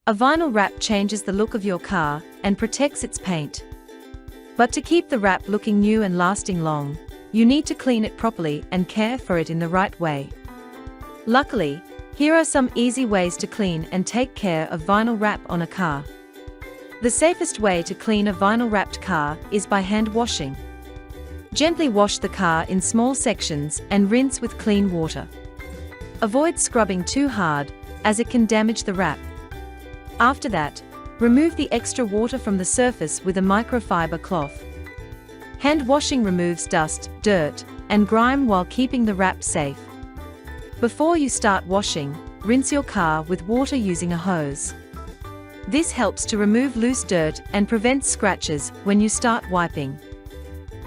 A vinyl wrap changes the look of your car and protects its paint. But to keep the wrap looking new and lasting long, you need to clean it properly and care for it in the right way. Luckily, here are some easy ways to clean and take care of vinyl wrap on a car. The safest way to clean a vinyl-wrapped car is by hand washing. Gently wash the car in small sections and rinse with clean water. Avoid scrubbing too hard, as it can damage the wrap. After that, remove the extra water from the surface with a microfiber cloth. Hand washing removes dust, dirt, and grime while keeping the wrap safe. Before you start washing, rinse your car with water using a hose. This helps to remove loose dirt and prevents scratches when you start wiping.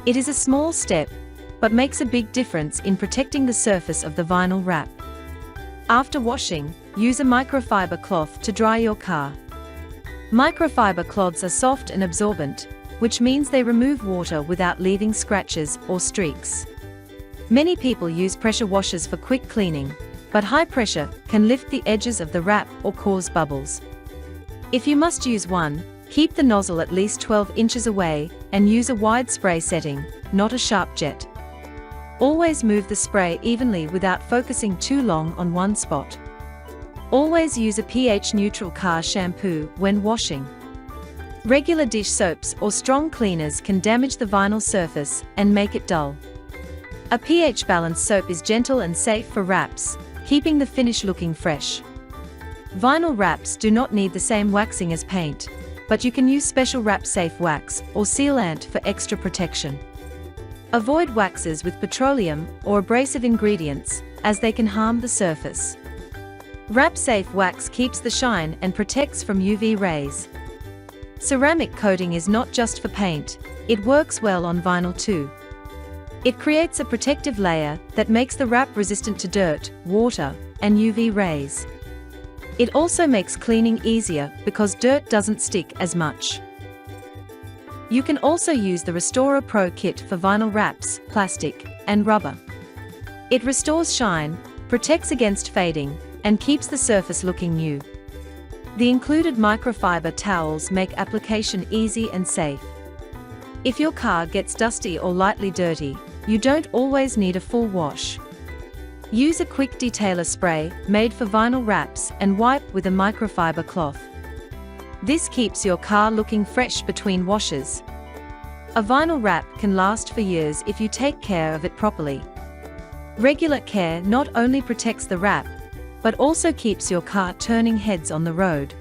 It is a small step, but makes a big difference in protecting the surface of the vinyl wrap. After washing, use a microfiber cloth to dry your car. Microfiber cloths are soft and absorbent, which means they remove water without leaving scratches or streaks. Many people use pressure washers for quick cleaning, but high pressure can lift the edges of the wrap or cause bubbles. If you must use one, keep the nozzle at least 12 inches away and use a wide spray setting, not a sharp jet. Always move the spray evenly without focusing too long on one spot. Always use a pH-neutral car shampoo when washing. Regular dish soaps or strong cleaners can damage the vinyl surface and make it dull. A pH-balanced soap is gentle and safe for wraps, keeping the finish looking fresh. Vinyl wraps do not need the same waxing as paint, but you can use special wrap-safe wax or sealant for extra protection. Avoid waxes with petroleum or abrasive ingredients, as they can harm the surface. Wrap-safe wax keeps the shine and protects from UV rays. Ceramic coating is not just for paint, it works well on vinyl too. It creates a protective layer that makes the wrap resistant to dirt, water, and UV rays. It also makes cleaning easier because dirt doesn't stick as much. You can also use the Restorer Pro kit for vinyl wraps, plastic, and rubber. It restores shine, protects against fading, and keeps the surface looking new. The included microfiber towels make application easy and safe. If your car gets dusty or lightly dirty, you don't always need a full wash. Use a quick detailer spray made for vinyl wraps and wipe with a microfiber cloth. This keeps your car looking fresh between washes. A vinyl wrap can last for years if you take care of it properly. Regular care not only protects the wrap, but also keeps your car turning heads on the road.